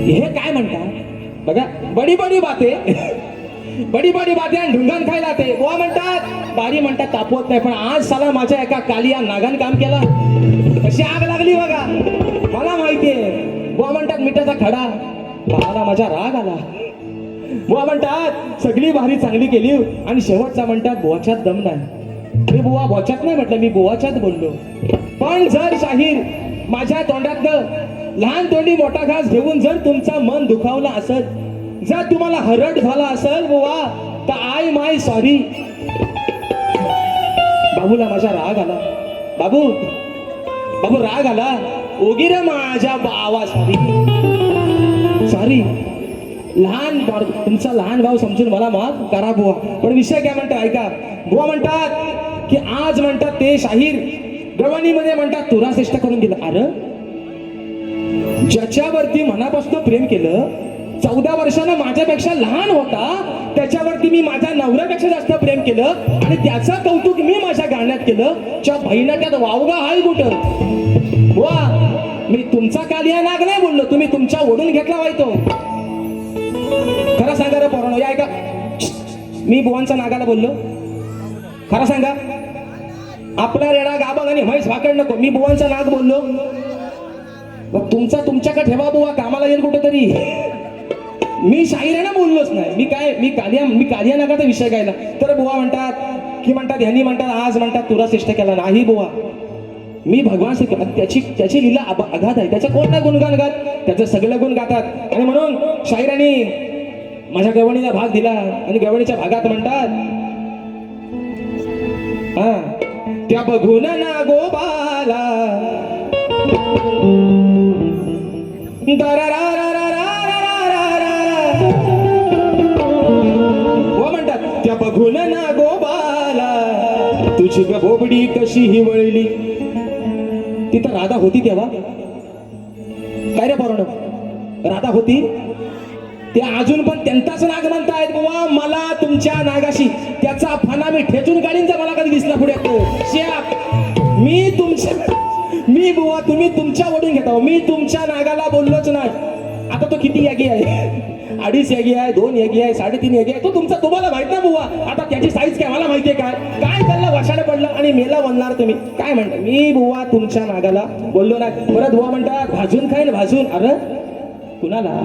हे काय म्हणतात बघा, बडी बडी बाते बडी बडी बाते आणि ढुंगण खायला ते बुवा म्हणतात, बारी म्हणतात तापवत नाही. पण आज साला माझ्या एका कालिया नागान काम केलं, कशी आग लागली बघा मला माहितीये. बुवा म्हणतात मिठाचा खडा, बाळाला माझा राग आला. बुवा म्हणतात सगळी भारी चांगली केली आणि शेवटचा म्हणतात बुवाच्यात दम नाही. मी बुवा बुवाच्यात नाही म्हटलं, मी बुवाच्यात बोललो. पण जर शाहीर माझ्या तोंडातनं लहान तोंडी मोठा घास घेऊन जर तुमचा मन दुखावला असेल, जर तुम्हाला हरट झाला असेल बुवा, तर आय माय सॉरी. बाबूला माझा राग आला, बाबू बाबू राग आला, ओगी रे माझ्या बावा सॉरी सॉरी. लहान तुमचा लहान भाऊ समजून मला माफ करा बुवा. पण विषय काय म्हणतात ऐका. बुवा म्हणतात की आज म्हणतात ते शाहीर गवणीमध्ये म्हणतात तुरा श्रेष्ठ करून दिलं. अरे ज्याच्यावरती मनापासून प्रेम केलं, 14 वर्षानं माझ्यापेक्षा लहान होता, त्याच्यावरती मी माझ्या नवऱ्यापेक्षा जास्त प्रेम केलं आणि त्याचं कौतुक मी माझ्या गाण्यात केलं. च्या बहिणा त्यात वावगा हाय कुठं. वा मी तुमचा कालिया नाग नाही बोललो, तुम्ही तुमच्या ओढून घेतला वाईतो. खरं सांगा रे पोरांनो, या ऐका, मी बुवांचा नागाला बोललो? खरं सांगा, आपला रेडा गाबग आणि म्हैस भाकड नको, मी बुवांचा नाग बोललो? मग तुमचा तुमच्याकडे ठेवा बुवा, कामाला येईल कुठेतरी. मी शाहिरानं बोललोच नाही. मी कालिया नागाचा विषय गायला. तर बुवा म्हणतात की म्हणतात ह्यांनी म्हणतात आज म्हणतात तुरा श्रेष्ठ केला. नाही बुवा, मी भगवान त्याची लीला अगाध आहे. त्याचं कोण नाही गुणगान गात, त्याचं सगळं गुण गातात. आणि म्हणून शाहिरांनी माझ्या गवणीला भाग दिला आणि गवणीच्या भागात म्हणतात हा त्या बघून ना गोबाला म्हणतात त्या बघून ना गोबाला तुझी बोबडी कशी हिवळली. तिथं राधा होती तेव्हा काय रे पोरांनो, राधा होती. ते अजून पण त्यांचाच नाग म्हणतायत बुवा. मला तुमच्या नागाशी त्याचा फणा मी ठेचून काढीन जर मला कधी दिसला पुढे. मी बुवा तुम्ही तुमच्या ओढून घेता, मी तुमच्या नागाला बोललोच नाही. आता तो किती यागी आहे, 2.5 यागी आहे, 2 यागी आहे, 3.5 यागी आहे. तो तुमचा तुम्हाला माहित ना बुवा. आता त्याची साईज काय मला माहितीये काय चाललं, वाशाने पडलं आणि मेला बनणार तुम्ही काय म्हणता. मी बुवा तुमच्या नागाला बोललो नाही. परत बुवा म्हणतात भाजून खाईल भाजून. अरे कुणाला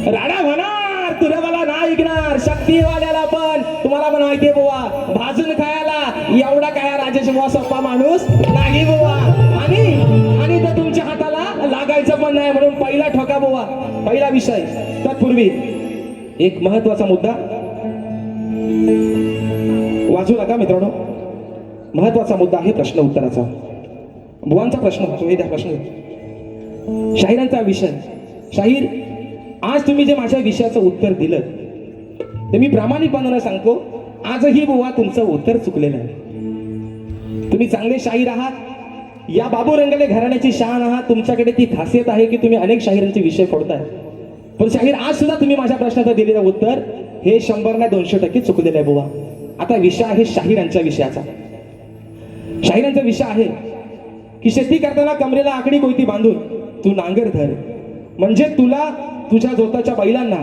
राडा होणार, तुला मला नाही ऐकणार. शक्तीवाल्याला पण तुम्हाला पण माहितीये बुवा, भाजून खायला एवढा काय राजेश बुवा सोपा माणूस नाही बुवा. आणि तर तुमच्या हाताला लागायचं पण नाही. म्हणून पहिला ठोका बुवा, पहिला विषय. तत्पूर्वी एक महत्वाचा मुद्दा वाचू नका मित्रांनो, महत्वाचा मुद्दा आहे प्रश्न उत्तराचा. बुवांचा प्रश्न हे द्या प्रश्न. शाहिरांचा विषय. शाहीर आज तुम्ही जे माझ्या विषयाचं उत्तर दिलं ते मी प्रामाणिकपणाने सांगतो, आजही बुवा तुमचं उत्तर चुकलेलं आहे. तुम्ही चांगले शाहीर आहात, या बाबू रंगले घराण्याची शान आहात. तुमच्याकडे ती खासियत आहे की तुम्ही अनेक शाहिरांचे विषय फोडताय. पण शाहीर आज सुद्धा तुम्ही माझ्या प्रश्नाचं दिलेलं उत्तर हे 100 नाही 200% चुकलेलं आहे बुवा. आता विषय आहे शाहिरांच्या विषयाचा. शाहिरांचा विषय आहे की शेती करताना कमरेला आकडी कोयती बांधून तू नांगर धर, म्हणजे तुला तुझ्या जोताच्या बैलांना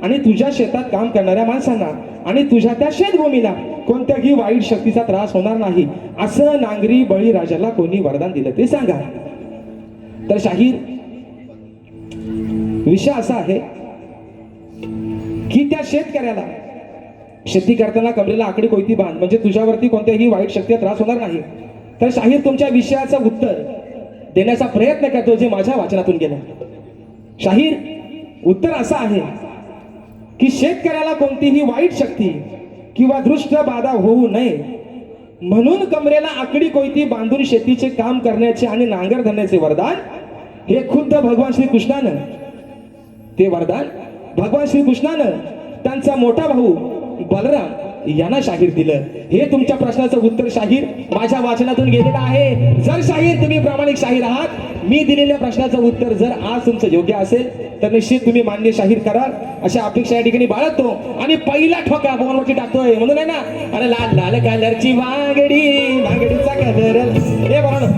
आणि तुझ्या शेतात काम करणाऱ्या माणसांना आणि तुझ्या त्या शेतभूमीला कोणत्याही वाईट शक्तीचा त्रास होणार नाही, असं नांगरी बळीराजाला कोणी वरदान दिलं ते सांगा. तर शाहीर विषय असा आहे की त्या शेतकऱ्याला शेती करताना कमरेला आकडी कोयती बांध, म्हणजे तुझ्यावरती कोणत्याही वाईट शक्तीचा त्रास होणार नाही. तर शाहीर तुमच्या विषयाचं उत्तर देण्याचा प्रयत्न करतो जे माझ्या वाचनातून गेलं. शाहीर उत्तर असं आहे की शेतकऱ्याला कोणतीही वाईट शक्ती किंवा दृष्ट बाधा होऊ नये म्हणून कमरेला आकडी कोयती बांधून शेतीचे काम करण्याचे आणि नांगर धरण्याचे वरदान हे खुद्द भगवान श्रीकृष्णानं, ते वरदान भगवान श्रीकृष्णानं त्यांचा मोठा भाऊ बलराम यांना शाहीर दिलं. हे तुमच्या प्रश्नाचं उत्तर शाहीर माझ्या वाचनातून गेलेलं आहे. जर शाहीर तुम्ही प्रामाणिक शाहीर आहात, मी दिलेल्या प्रश्नाचं उत्तर जर आज तुमचं योग्य असेल तर निश्चित तुम्ही मान्य शाहीर कराल अशा अपेक्षा या ठिकाणी बाळगतो. आणि पहिला ठोका बोनवरती टाकतोय म्हणून आहे ना, अरे लाल लाल कलरची वागडी, वागडीचा कलर हे बरोबर.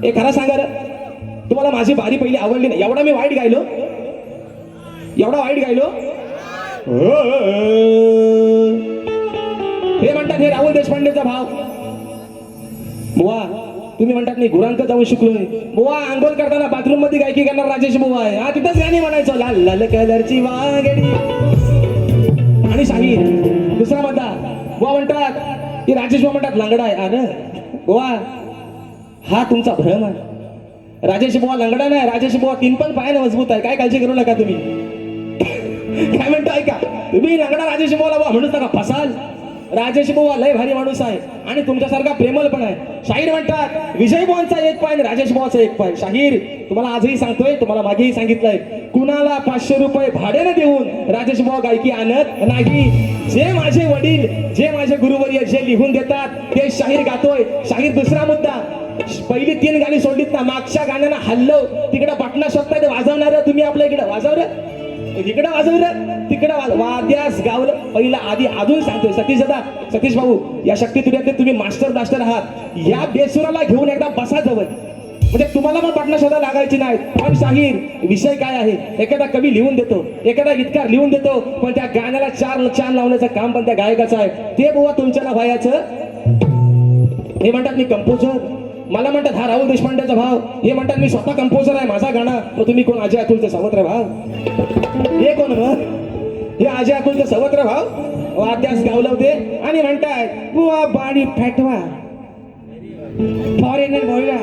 हे खरं सांगा रे, तुम्हाला माझी बारी पहिली आवडली नाही. एवढा मी वाईट गायलो, एवढा वाईट गायलो. हे म्हणतात हे राहुल देशपांडेचा भाव. बुवा तुम्ही म्हणतात नाही गुरांक जाऊन शिकलोय. बुवा आंघोळ करताना बाथरूम मध्ये गायकी करणार राजेश बुवा आहे. हा तिथंच गाणी म्हणायचं, लाल लाल कलरची वागडी. आणि शाहीर दुसरा म्हणता बुवा म्हणतात की राजेश बुवा म्हणतात लंगडा आहे. अरे बुवा हा तुमचा भ्रम आहे. राजेश बुवा लंगडा नाही, राजेश बुवा तीन पण पायाने मजबूत आहे. काय काळजी करू नका तुम्ही. काय म्हणतो ऐका, तुम्ही लंगडा राजेश बुवाला बुवा म्हणूच नका, फसाल. राजेश बुवा लय भारी माणूस आहे आणि तुमच्यासारखा प्रेमल पण आहे. शाहीर म्हणतात विजय बुवांचा एक पाय आणि राजेश बुवाचा एक पाय. शाहीर तुम्हाला आजही सांगतोय, तुम्हाला मागेही सांगितलंय, कुणाला 500 रुपये भाड्याने देऊन राजेश बुवा गायकी आणत नाही. जे माझे वडील, जे माझे गुरुवर्य जे लिहून देतात ते शाहीर गातोय. शाहीर दुसरा मुद्दा, पहिली 3 गाणी सोडलीत ना, मागच्या गाण्यांना हल्लो तिकडे पटना शोधताय ते वाजवणार तुम्ही आपल्या इकडे वाजवलं, इकडे वाजवलं तिकडे वाद्यास गावलं. पहिला आधी अजून सांगतोय सतीश दादा, सतीश भाऊ या शक्ती तुझ्यातले तुम्ही मास्टर ब्लास्टर आहात. या बेसुराला घेऊन एकदा बसा जवळ, म्हणजे तुम्हाला पण पटना शोधा लागायची नाही. पण शाहीर विषय काय आहे, एखादा कवी लिहून देतो, एखादा गीतकार लिहून देतो, पण त्या गाण्याला चार लावण्याचं काम पण त्या गायकाचं आहे. ते बुवा तुमच्या ना व्हायचं. हे म्हणतात मी कंपोजर, मला म्हणतात हा राहुल देशपांडेचा भाव. हे म्हणतात मी स्वतः कंपोजर आहे, माझा गाणं. मग तुम्ही कोण अजय अतुलचे सवत्र भाव? हे कोण मग? हे अजय अतुलचे सवत्र भाव वाद्यास गावलवते आणि म्हणताय बुवा बाडी पेटवा, फॉरेनर बोलला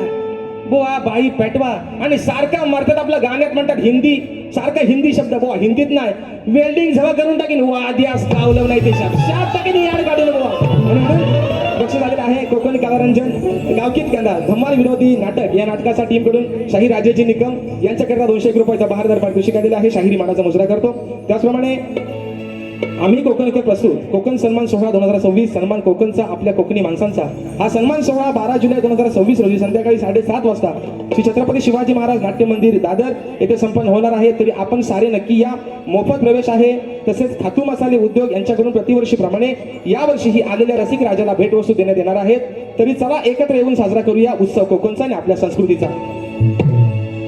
बुवा बाई पेटवा. आणि सारखा मारतात आपल्या गाण्यात म्हणतात हिंदी, सारखा हिंदी शब्द. बुवा हिंदीत नाही, वेल्डिंग जवळ करून टाकीन वाद्यास गावलव नाही ते शब्द टाकीन याड काढून बुवा. बक्षीस आलेलं आहे कोकणी कलारंजन, गावकीत कांदा, धम्माल विनोदी नाटक या नाटकाच्या टीम कडून शाहीर राजेजी निकम यांच्याकरता 201 रुपयाचा बहारदार पारितोषिक आलेला आहे. शाहिरी मानाचा मुजरा करतो. त्याचप्रमाणे आम्ही कोकण इथे प्रस्तुत कोकण सन्मान सोहळा 2026 सन्मान कोकणचा आपल्या कोकणी माणसांचा. हा सन्मान सोहळा 12 जुलै 2026 रोजी संध्याकाळी 7:30 वाजता श्री छत्रपती शिवाजी महाराज नाट्य मंदिर दादर येथे संपन्न होणार आहे. तरी आपण सारे नक्की या. मोफत प्रवेश आहे. तसेच खातू मसाले उद्योग यांच्याकडून प्रतिवर्षीप्रमाणे यावर्षीही आलेल्या रसिक राजाला भेटवस्तू देण्यात येणार आहेत. तरी चला एकत्र येऊन साजरा करूया उत्सव कोकणचा आणि आपल्या संस्कृतीचा.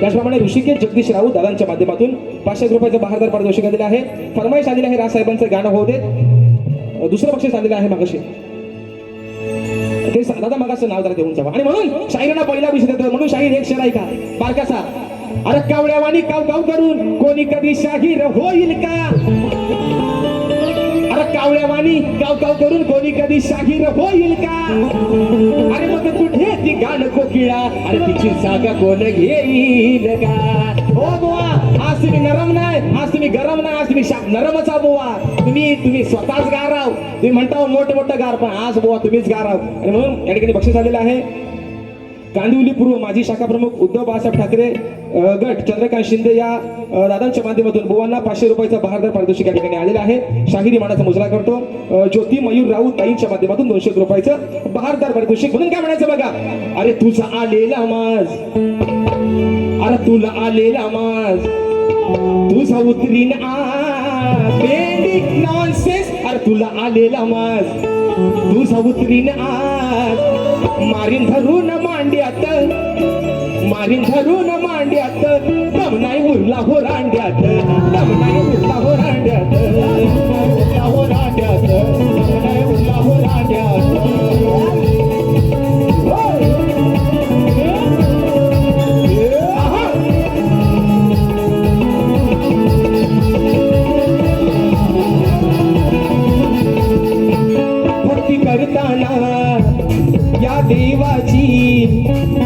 त्याचप्रमाणे ऋषिकेश जगदीश राऊत दादांच्या माध्यमातून 500 रुपयाचं बहारदार पारितोषिक दिले आहे. फरमाईश आलेली आहे राजसाहेबांचं गाणं होऊ दे. दुसरं बक्षीस आलेलं आहे मगाशी ते दादा मगाचं नाव जरा देऊन जावा. आणि म्हणून शाहिरांना पहिला विषय देतो. म्हणून शाहीर एक शेर ऐका बारकासा. अरे कावड्यावानी काव काव करून कोणी कधी शाहीर होईल का? अरे कावड्यावानी काव काव करून कोणी कधी शाहीर होईल का? अरे मग कुठे ती गाणं कोकिळा, अरे तिची जागा कोण घेईल का? हो बुवा आज तुम्ही नरम नाही, आज तुम्ही गरम नाही, आज तुम्ही नरमच आहो बुवा. तुम्ही स्वतःच गाराव. तुम्ही म्हणता मोठं गार, पण आज बुवा तुम्हीच गाराव. आणि म्हणून या ठिकाणी बक्षीस आलेलं आहे. कांदिवली पूर्व माजी शाखा प्रमुख उद्धव बाळासाहेब ठाकरे गट चंद्रकांत शिंदे या दादांच्या माध्यमातून बुवांना 500 रुपयाचा बहारदार पारितोषिक या ठिकाणी आलेला आहे. शाहिरी मानाचा मुजरा करतो. ज्योती मयूर राऊत ताईंच्या माध्यमातून 200 रुपयाचं बहारदार पारितोषिक. म्हणून काय म्हणायचं बघा, अरे तुझा आलेला माज, अरे तुला आलेला माज, तुझा उतरीन आज बेंडिक नॉनसेन्स. अरे तुला आलेला माज, तुझा उतरीन आज, मारीन धरून मांड्यात, मारीन धरून मांड्यात, दम नाही उरला हो रांड्यात, दम नाही उरला हो रांड्यात, उरला हो रांड्यात, दम नाही उरला हो रांड्यात. भक्ती करताना या देवाची,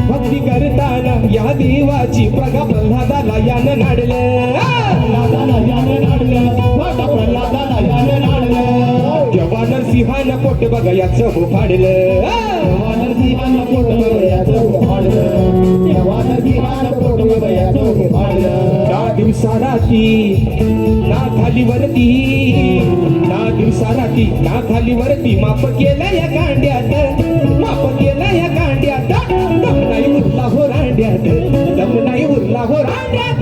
भक्ती करताना या देवाची, प्रगा प्रल्हादाला यानं नाडलं, प्रल्हादाला यानं नाडलं, प्रल्हादाला यानं नाडलं. जेव्हा नरसिंहानं पोट बघायचं हो फाडलं, जेव्हा नरसिंहानं पोट बघायचं हो फाडलं, जेव्हा नरसिंहानं पोट बघायचं हो फाडलं. ना दिवसा राती ना खाली वरती, ना दिवसा राती ना खाली वरती, माप केलं या कांड्यात, माप केलं या कांड्यात, दम नाही उरला हो रांड्यात, दम नाही उरला हो रांड्यात,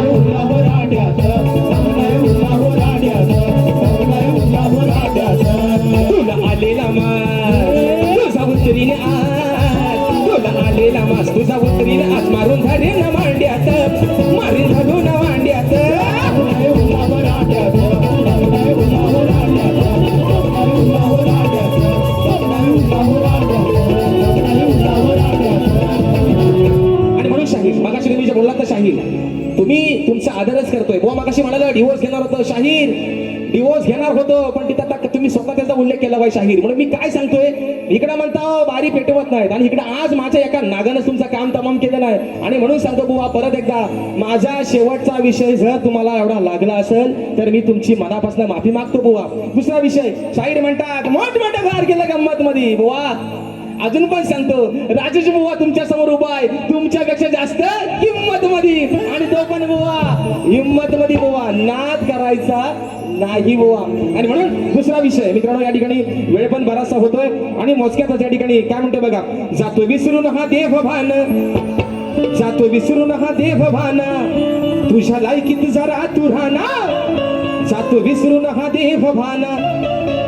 उरला हो रांड्यात, दम नाही उरला हो रांड्यात, दम नाही उरला हो रांड्यात. तुला आलेला मास तुझा उतरीन आज, तुला आलेला मास तुझा उतरीन आज, मारून धरे शाहीर तुम्ही तुमचा आदरच करतोय. बुवा मगाशी म्हणाला डिवोर्स घेणार होतो शाहीर, डिवोर्स घेणार होतो, पण तिथं आता तुम्ही स्वतः त्याचा उल्लेख केला बाई शाहीर. म्हणून मी काय सांगतोय, इकडे म्हणता बारी पेटवत नाहीत आणि इकडे आज माझ्या एका नागानं तुमचं काम तमाम केलेलं आहे. आणि म्हणून सांगतो बुवा परत एकदा, माझा शेवटचा विषय जर तुम्हाला एवढा लागला असेल तर मी तुमची मनापासून माफी मागतो बुवा. दुसरा विषय, शाहीर म्हणतात मोठमोठं घर केलं गंमत मध्ये. बुवा अजून पण सांगतो, राजेश बुवा तुमच्या समोर उभा आहे, तुमच्यापेक्षा जास्त हिम्मत मध्ये, आणि तो पण बुवा हिम्मत मध्ये बुवा नाद करायचा नाही बुवा. आणि म्हणून दुसरा विषय मित्रांनो, या ठिकाणी वेळ पण बराचसा होतोय आणि मोजक्यातच या ठिकाणी काय म्हणतोय बघा, जातो विसरून हा देव भान, जातो विसरून हा देव भान, तुझ्या लायकीत जरा तू राहना, जातो विसरून हा देव भान,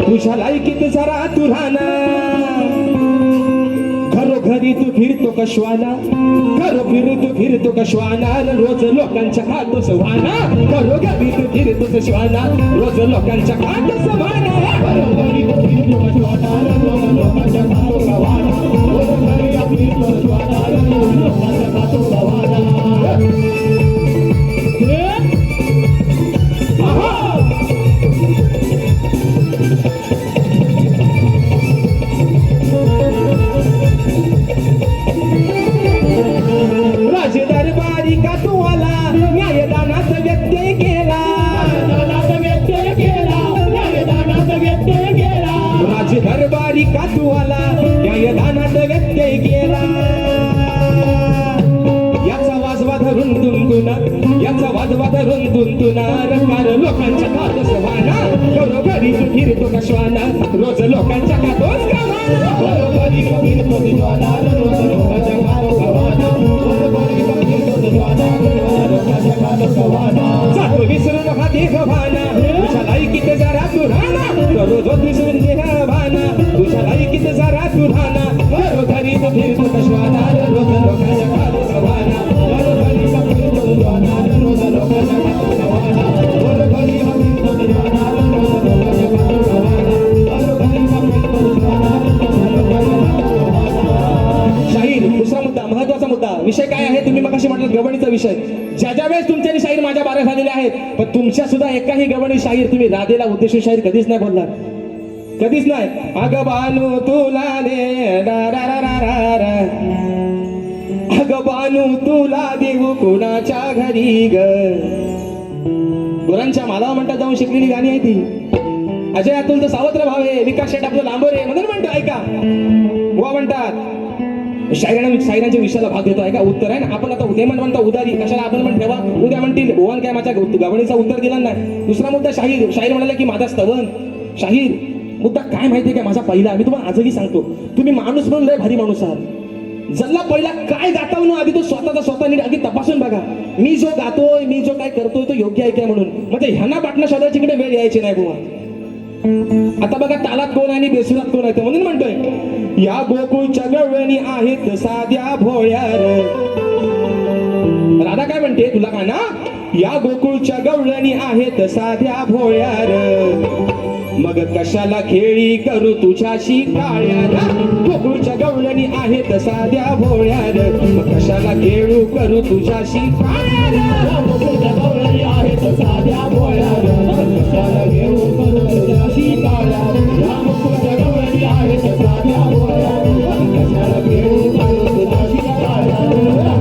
तुझ्या लायकीत जरा तू राहना. घरोघरी तू फिरतो कशवाना, घरोघरी तू फिरतो कशवाना, रोज लोकांच्या खातो सवाना, घरोघरी तू फिरतो कशवाना, रोज लोकांच्या खातो सवाना, घरोघरी तू फिरतो कशवाना, रोज लोकांच्या खातो सवाना, घरोघरी तू फिरतो कशवाना, रोज लोकांच्या खातो सवाना. राजदरबारी का तू आला, न्यायदानात व्यत्यय केला, व्यत्यय केला, न्यायदानात व्यत्यय केला. राजदरबारी का तू आला, न्यायदानात व्यत्यय केला. याचा वाजवा धरून तुंतुना, याचा वाजवा धरून तुंतुना, रंगार लोकांच्या खात सवाना, घरोघरी तू फिरतो कशवाना, रोज लोकांच्या खातोच गवाना, घरोघरी तू फिरतो कशवाना, रोज लोकांच्या खातो गवाना, घरोघरी तू फिरतो कशवाना, रोज लोकांच्या खातो गवाना. जातो विसरून हा देह भाना, तुझ्या लायकीत जरा तू राहना, रोज विसरून देह भाना, तुझ्या लायकीत जरा तू राहना, घरोघरी तू फिरतो कशवाना, रोज लोकांच्या खातो गवाना, घरोघरी तू फिरतो कशवाना, रोज लोकांच्या खातो गवाना, घरोघरी तू फिरतो कशवाना, रोज लोकांच्या खातो गवाना, घरोघरी तू फिरतो कशवाना, रोज लोकांच्या खातो गवाना. शाहीर दुसरा मुद्दा, महत्वाचा मुद्दा, विषय काय आहे तुम्ही मगाशी म्हटलं गवळणीचा विषय. ज्या वेळेस तुमच्या शाहीर माझ्या बाऱ्या झालेले आहेत, पण तुमच्या सुद्धा एकाही गवळणी शाहीर तुम्ही राधेला उद्देशून शाहीर कधीच नाही बोलणार, कधीच नाही. अगं बानू तुला दे रा रा रा रा रा, अगं बानू तुला देऊ कोणाच्या घरी ग. गुरांच्या मालावा म्हणतात जाऊन शिकलेली गाणी आहे ती. अजय अतुलचं सावत्र भाव आहे, विकास शेट आपलं लांबोरे म्हणून म्हणतो ऐका. बुवा म्हणतात शायरांच्या विषयाला भाग देतो ऐका. उत्तर आहे ना, आपण आता उद्या म्हणता उदारी कशाला आपण पण ठेवा, उद्या म्हणतील भुवन काय माझ्या गवळीचा उत्तर दिला नाही. दुसरा मुद्दा शाहीर, शाहीर म्हणाले की माझा स्तवन. शाहीर मुद्दा काय माहितीये का माझा पहिला, मी तुम्हाला आजही सांगतो, तुम्ही माणूस म्हणून लय भारी माणूस आहात. जल्ला पहिला काय गाता म्हणून आधी तो स्वतः नीट आधी तपासून बघा, मी जो गातोय मी जो काय करतोय तो योग्य आहे काय म्हणून. म्हणजे ह्यांना पाटणं शोधायची इकडे वेळ यायची नाही बुवा. आता बघा तालात कोण आहे आणि बेसुरात कोण आहे, म्हणून म्हणतोय या गोकुळच्या गवळणी आहेत साध्या भोळ्यार. राधा काय म्हणते तुला का ना, या गोकुळच्या गवळणी आहेत साध्या भोळ्यार, मग कशाला खेळी करू तुझ्याशी काळ्याला. गोकुळच्या गवळणी आहेत साध्या भोळ्यार, मग कशाला खेळू करू तुझ्याशी काळ्याला. गोकुळच्या गवळणी आहेत साध्या भोळ्यार, कशाला खेळू करू तुझ्याशी काळ्याला. गोकुळच्या गवळणी आहेत साध्या भोळ्यार, कशाला खेळू करू तुझ्याशी काळ्याला.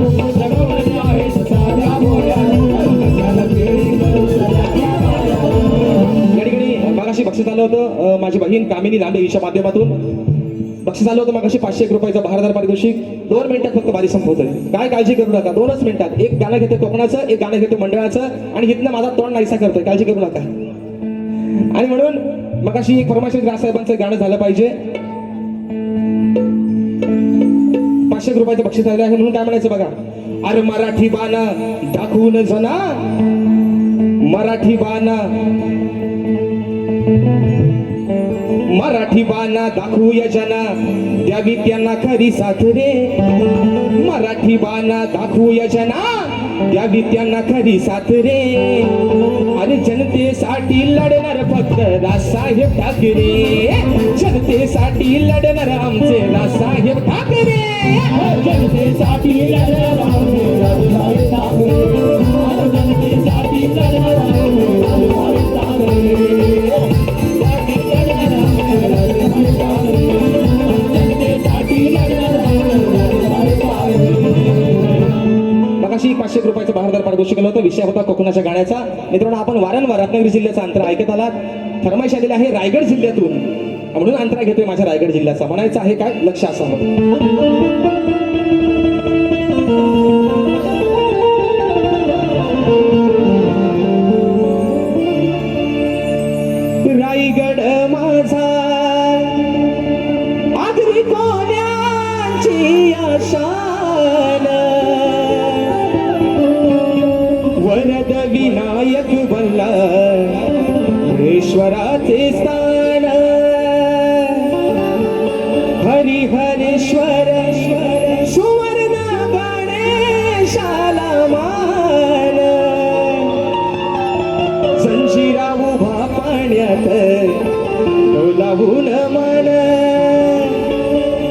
गोकुळच्या गवळणी आहेत साध्या भोळ्यार, कशाला खेळू करू तुझ्याशी काळ्याला. मागाशी बक्षीस आलं होतं, माझी बहीण कामिनी लांबे हिच्या माध्यमातून बक्षीस आलं होतं मागाशी 501 रुपयाचं बहारदार पारितोषिक. 2 मिनिटात फक्त बारी संपवतोय, काय काळजी करू नका. 2च मिनिटात एक गाणं घेते कोकणाचं, एक गाणं घेते मंडळाचं, आणि इथनं माझा तोंड नाहीसा करतोय, काळजी करू नका. आणि म्हणून मगाशी एक फरमाईश ग्रासाहेबांचं गाणं झालं पाहिजे. 501 रुपयाचं बक्षीस आलं आहे म्हणून काय म्हणायचं बघा. अरे मराठी बाणा दाखवून जना, मराठी बाणा, मराठी बाणा दाखवूया जना, द्यावी त्यांना खरी साथ रे. मराठी बाणा दाखवूया जना, द्यावी त्यांना खरी साथ रे. अरे जनतेसाठी लढणार फक्त राजसाहेब ठाकरे, जनतेसाठी लढणार आमचे राजसाहेब ठाकरे, जनतेसाठी लढणार आमचे राजसाहेब ठाकरे. मगाशी 500 रुपयाचं बहारदार पारितोषिक केलं होतं. विषय होता कोकणाच्या गाण्याचा. मित्रांनो, आपण वारंवार रत्नागिरी जिल्ह्याचा अंतरा ऐकत आलात. फरमाईश आलेली आहे रायगड जिल्ह्यातून, म्हणून अंतरा घेतोय माझ्या रायगड जिल्ह्याचा. म्हणायचं आहे काय, लक्ष असावं. रायगड माझा आगरी कोण्याची आशान, वरद विनायक बनला ईश्वराचे स्थान. हरिहरेश्वर सुवर्ण गणेशाला मान, संजीरा उभा पाण्यात डोलावून मन.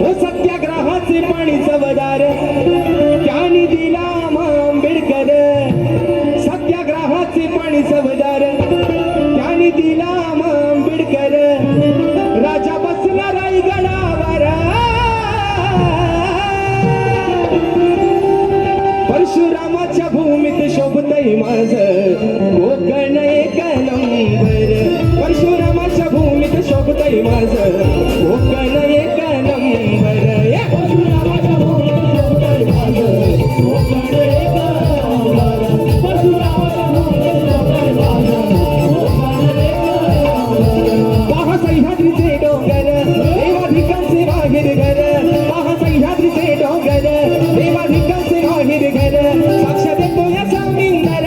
ओ सत्याग्रहाचे पाणी चवदार त्यांनी दिला आंबेडकर. सत्याग्रहाचे पाणी चवदार त्यांनी दिला आंबेडकर. राजा बसला रायगडावर, परशुरामाच्या भूमीत शोभतय माझं कोकण एक नंबर. परशुरामाच्या भूमीत शोभतय माझं कोकण एक नंबर. परशुरामाच्या भूमीत शोभतय माझं कोकण एक नंबर. परशुरामाच्या भूमीत शोभतय माझं कोकण एक नंबर. पहा सह्याद्रीचे डोंगर देवाधिकांचे बाहेर घर. पहा सह्याद्रीचे डोंगर देवाधिकांचे बाहेर घर. साक्ष देतो या समिंदर.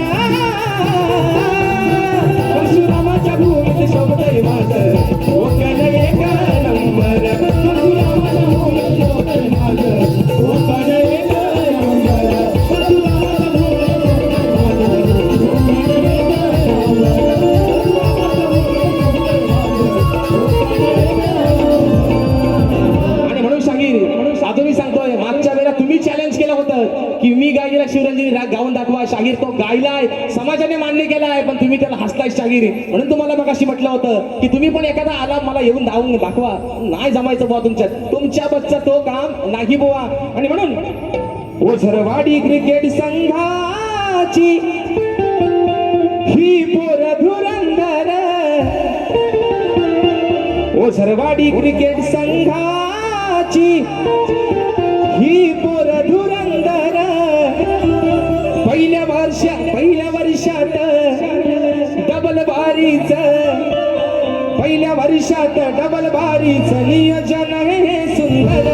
परशुरामाच्या भूमीत शोभतय माझं कोकण एक नंबर. परशुरामाच्या भूमीत शोभतय माझं कोकण एक नंबर. परशुरामाच्या भूमीत शोभतय माझं कोकण एक नंबर. आणि म्हणून अजूनही सांगतोय, मागच्या वेळेला तुम्ही चॅलेंज केलं होतं की मी गायलेला शिवरंजनी राग गाऊन दाखवा. शाहीर तो गायलाय, समाजाने मान्य केलाय, पण तुम्ही त्याला हसलाय शाहीर. म्हणून तुम्हाला मगाशी म्हटलं होतं की तुम्ही पण एखादा आलाप मला येऊन धावून दाखवा. नाही जमायचं बुवा तुमच्या बच्चा तो काम नाही बुवा. आणि म्हणून ओझरवाडी क्रिकेट संघाची ही पोर धुरंधर. ओझरवाडी क्रिकेट संघाची ही पोर धुरंधर. पहिल्या वर्षात डबल बारीच, पहिल्या वर्षात डबल बारीच नियोजन हे सुंदर.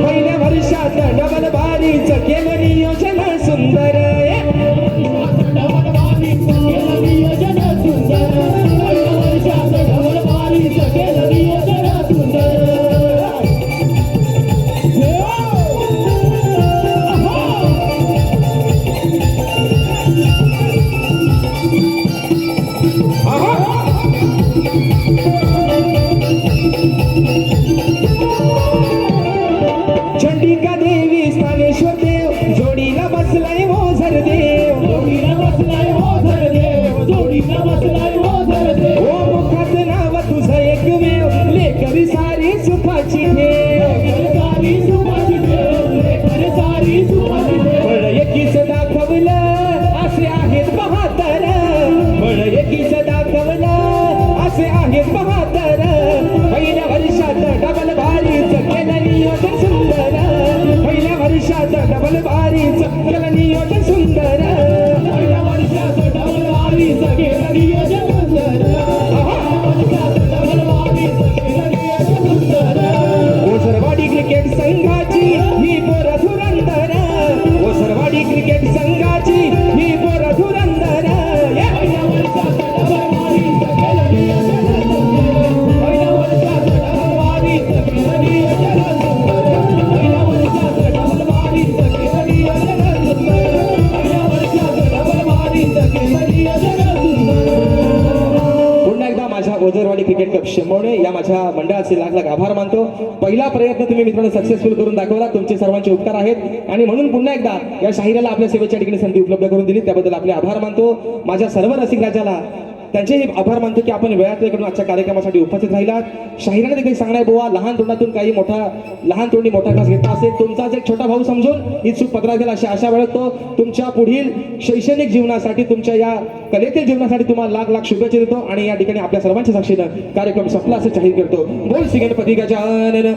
पहिल्या वर्षात डबल बारीच केलं नियोजन सुंदर. डबल बारीच केलं नियोजन सुंदर. पहिल्या वर्षात डबल बारीच केलं नियोजन सुंदर. चंडिका देवी स्थानेश्वर देव जोडीला बसलाय ओझर देव. जोडीला बसलाय ओझर देव. जोडीला बसलाय ओझर देव. ओ मुखाचं नाव तुझं एकमेव लेकरी सारी सुखाची ठेव. सारी सुखाची ठेव. लेकरी सारी सुखाची ठेव. बळ एकीच दाखवलं असे आहेत बहादर. बळ एकीच दाखवलं असे आहेत बहादर. पहिल्या वर्षात डबल बारीच केलं नियोजन सुंदर. पहिल्या वर्षात डबल बारीच केलं नियोजन सुंदर. पहिल्या वर्षात डबल बारीच केलं नियोजन सुंदर. डबल बारीच केलं नियोजन सुंदर. ओझरवाडी क्रिकेट संघाची ही पोर धुरंधर. ओझरवाडी क्रिकेट संघाची ही पोर धुरंधर. पहिल्या वर्षात डबल बारीच केलं नियोजन सुंदर. पहिल्या वर्षात डबल बारीच केलं नियोजन सुंदर. पहिल्या वर्षात डबल बारीच केलं नियोजन सुंदर. पहिल्या वर्षात डबल बारीच केलं नियोजन सुंदर. पुन्हा एकदा माझ्या ओझरवाडी क्रिकेट क्लब शेंबवणे या माझ्या मंडळाचे लाख लाख आभार मानतो. पहिला प्रयत्न तुम्ही मित्रांनो सक्सेसफुल करून दाखवला. तुमचे सर्वांचे उपकार आहेत. आणि म्हणून पुन्हा एकदा या शाहिराला आपल्या सेवेच्या ठिकाणी संधी उपलब्ध करून दिली त्याबद्दल आपले आभार मानतो. माझ्या सर्व रसिक राजाला त्यांचेही आभार मानतो की आपण वेळात वेळ करून आजच्या कार्यक्रमासाठी उपस्थित राहिलात. शाहिराने देखील सांगणार बुवा, लहान तोंडातून काही मोठा, लहान तोंडी मोठा घास घेतला असेल, तुमचाच एक छोटा भाऊ समजून ही चूक पदरात गेला. अशा वेळेस तुमच्या पुढील शैक्षणिक जीवनासाठी, तुमच्या या कलेतील जीवनासाठी तुम्हाला लाख लाख शुभेच्छा देतो आणि या ठिकाणी आपल्या सर्वांच्या साक्षीनं कार्यक्रम संपला असं जाहीर करतो. बोल श्री गणपती गजानन.